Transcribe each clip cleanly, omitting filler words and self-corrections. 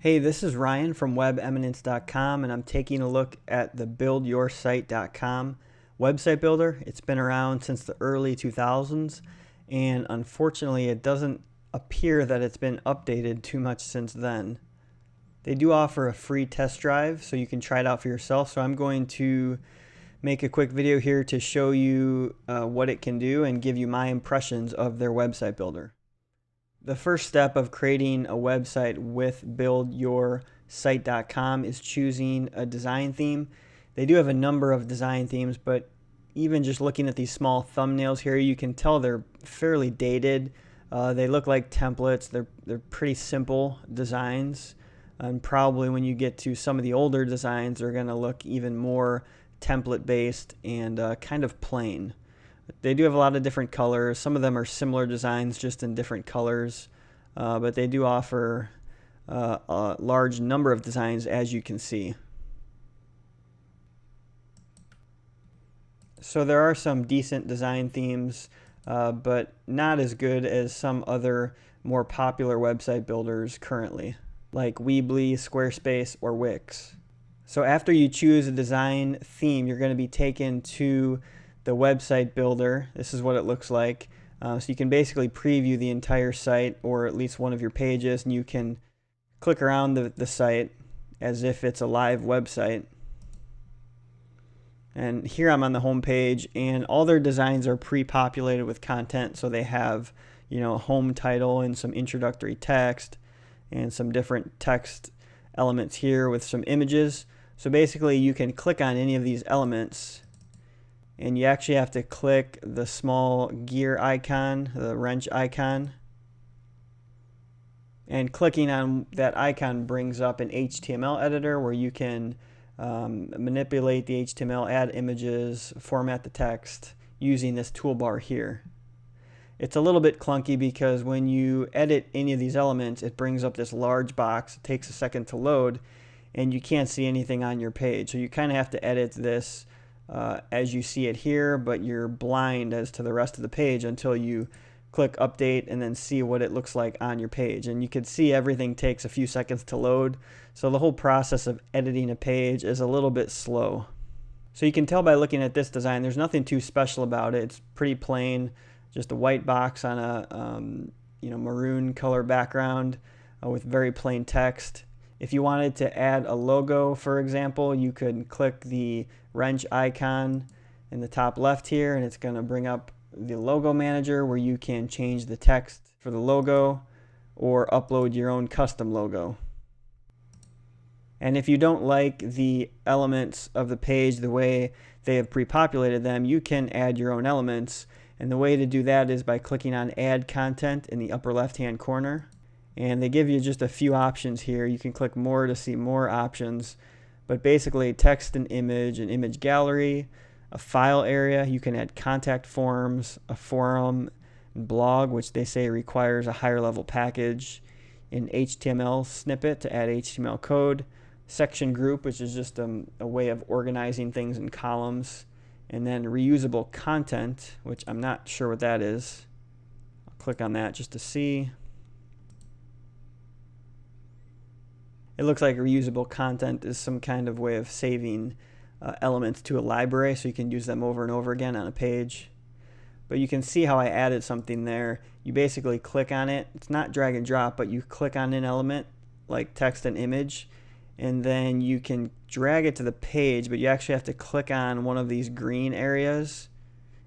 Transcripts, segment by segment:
Hey, this is Ryan from WebEminence.com, and I'm taking a look at the BuildYourSite.com website builder. It's been around since the early 2000s, and unfortunately it doesn't appear that it's been updated too much since then. They do offer a free test drive, so you can try it out for yourself. So I'm going to make a quick video here to show you what it can do and give you my impressions of their website builder. The first step of creating a website with BuildYourSite.com is choosing a design theme. They do have a number of design themes, but even just looking at these small thumbnails here, you can tell they're fairly dated. They look like templates. They're pretty simple designs, and probably when you get to some of the older designs, they're going to look even more template-based and kind of plain. They do have a lot of different colors. Some of them are similar designs, just in different colors. But they do offer a large number of designs, as you can see. So there are some decent design themes, but not as good as some other more popular website builders currently, like Weebly, Squarespace, or Wix. So after you choose a design theme, you're going to be taken to the website builder. This is what it looks like. So you can basically preview the entire site, or at least one of your pages, and you can click around the site as if it's a live website. And here I'm on the home page, and all their designs are pre-populated with content. So they have, a home title and some introductory text and some different text elements here with some images. So basically you can click on any of these elements, and you actually have to click the small gear icon, the wrench icon. And clicking on that icon brings up an HTML editor where you can manipulate the HTML, add images, format the text using this toolbar here. It's a little bit clunky because when you edit any of these elements, it brings up this large box. It takes a second to load, and you can't see anything on your page. So you kind of have to edit this as you see it here, but you're blind as to the rest of the page until you click update and then see what it looks like on your page. And you can see everything takes a few seconds to load, so the whole process of editing a page is a little bit slow. So you can tell by looking at this design, there's nothing too special about it. It's pretty plain, just a white box on a maroon color background with very plain text. If you wanted to add a logo, for example, you could click the wrench icon in the top left here, and it's going to bring up the logo manager where you can change the text for the logo or upload your own custom logo. And if you don't like the elements of the page the way they have pre-populated them, you can add your own elements. And the way to do that is by clicking on Add Content in the upper left-hand corner. And they give you just a few options here. You can click more to see more options. But basically, text and image gallery, a file area. You can add contact forms, a forum, and blog, which they say requires a higher level package, an HTML snippet to add HTML code, section group, which is just a way of organizing things in columns, and then reusable content, which I'm not sure what that is. I'll click on that just to see. It looks like reusable content is some kind of way of saving elements to a library, so you can use them over and over again on a page. But you can see how I added something there. You basically click on it. It's not drag and drop, but you click on an element like text and image, and then you can drag it to the page, but you actually have to click on one of these green areas,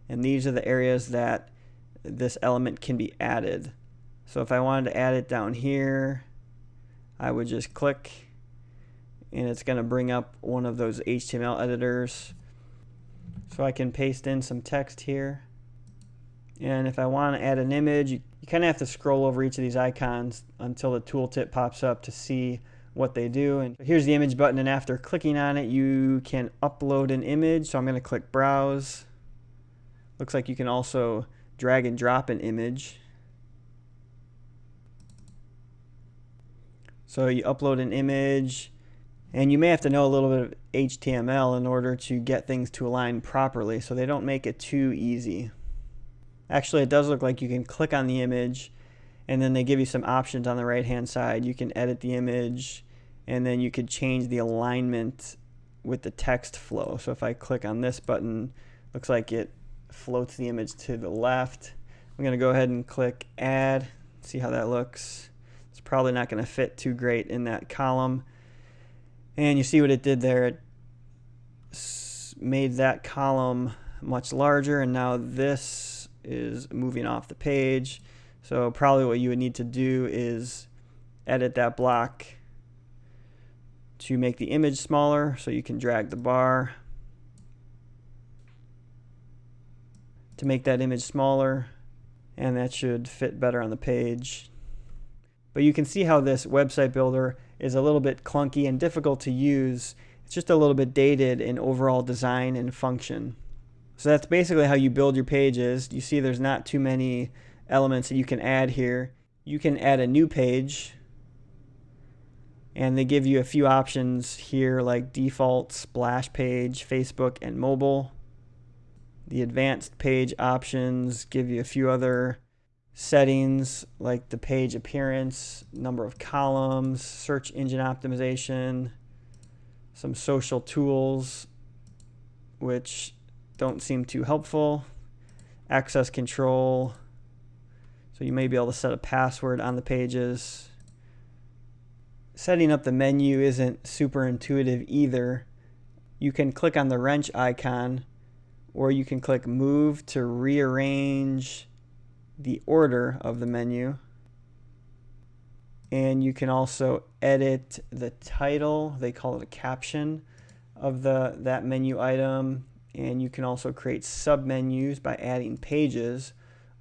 and these are the areas that this element can be added. So if I wanted to add it down here, I would just click, and it's going to bring up one of those HTML editors. So I can paste in some text here. And if I want to add an image, you kind of have to scroll over each of these icons until the tooltip pops up to see what they do. And here's the image button, and after clicking on it, you can upload an image. So I'm going to click Browse. Looks like you can also drag and drop an image. So you upload an image, and you may have to know a little bit of HTML in order to get things to align properly, so they don't make it too easy. Actually, it does look like you can click on the image, and then they give you some options on the right hand side. You can edit the image, and then you could change the alignment with the text flow. So if I click on this button, looks like it floats the image to the left. I'm going to go ahead and click add, see how that looks. It's probably not going to fit too great in that column. And you see what it did there. It made that column much larger, and now this is moving off the page. So probably what you would need to do is edit that block to make the image smaller, so you can drag the bar to make that image smaller, and that should fit better on the page. But you can see how this website builder is a little bit clunky and difficult to use. It's just a little bit dated in overall design and function. So that's basically how you build your pages. You see there's not too many elements that you can add here. You can add a new page, and they give you a few options here like default, splash page, Facebook, and mobile. The advanced page options give you a few other settings like the page appearance, number of columns, search engine optimization, some social tools which don't seem too helpful, access control, so you may be able to set a password on the pages. Setting up the menu isn't super intuitive either. You can click on the wrench icon, or you can click move to rearrange the order of the menu. And you can also edit the title, they call it a caption, of that menu item. And you can also create submenus by adding pages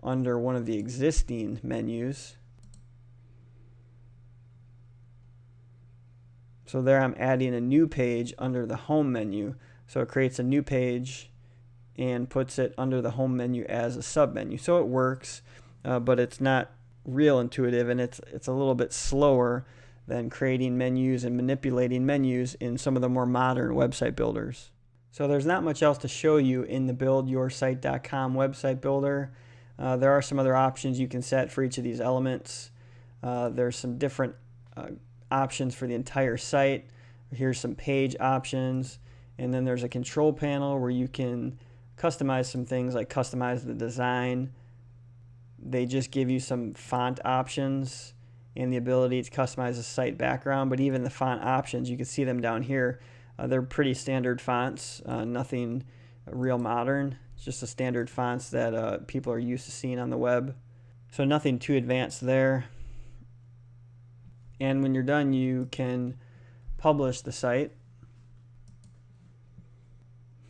under one of the existing menus. So there I'm adding a new page under the home menu. So it creates a new page and puts it under the home menu as a submenu. So it works, but it's not real intuitive, and it's a little bit slower than creating menus and manipulating menus in some of the more modern website builders. So there's not much else to show you in the buildyoursite.com website builder. There are some other options you can set for each of these elements. There's some different options for the entire site. Here's some page options, and then there's a control panel where you can customize some things like customize the design. They just give you some font options and the ability to customize the site background, but even the font options, you can see them down here. They're pretty standard fonts, nothing real modern. It's just the standard fonts that people are used to seeing on the web. So nothing too advanced there. And when you're done, you can publish the site.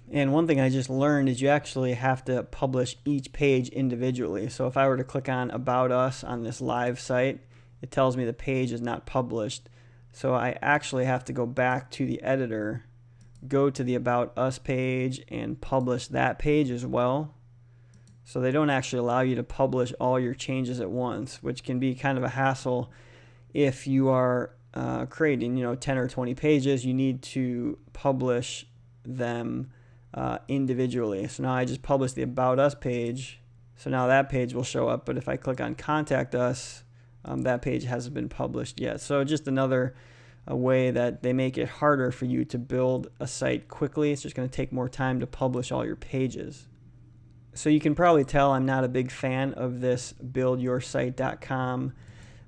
And one thing I just learned is you actually have to publish each page individually. So if I were to click on About Us on this live site, it tells me the page is not published. So I actually have to go back to the editor, go to the About Us page, and publish that page as well. So they don't actually allow you to publish all your changes at once, which can be kind of a hassle if you are creating 10 or 20 pages. You need to publish them individually. So now I just published the About Us page, so now that page will show up, but if I click on Contact Us, that page hasn't been published yet. So just another way that they make it harder for you to build a site quickly. It's just going to take more time to publish all your pages. So you can probably tell I'm not a big fan of this buildyoursite.com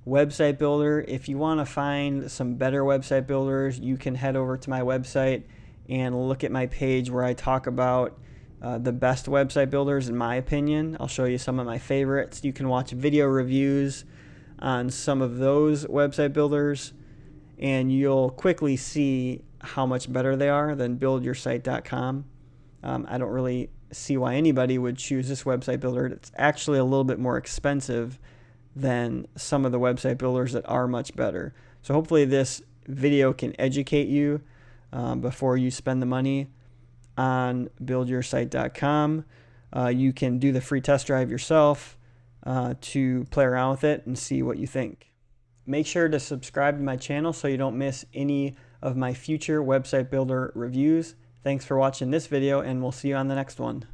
website builder. If you want to find some better website builders, you can head over to my website and look at my page where I talk about the best website builders in my opinion. I'll show you some of my favorites. You can watch video reviews on some of those website builders, and you'll quickly see how much better they are than buildyoursite.com. I don't really see why anybody would choose this website builder. It's actually a little bit more expensive than some of the website builders that are much better. So hopefully this video can educate you before you spend the money on buildyoursite.com. You can do the free test drive yourself to play around with it and see what you think. Make sure to subscribe to my channel so you don't miss any of my future website builder reviews. Thanks for watching this video, and we'll see you on the next one.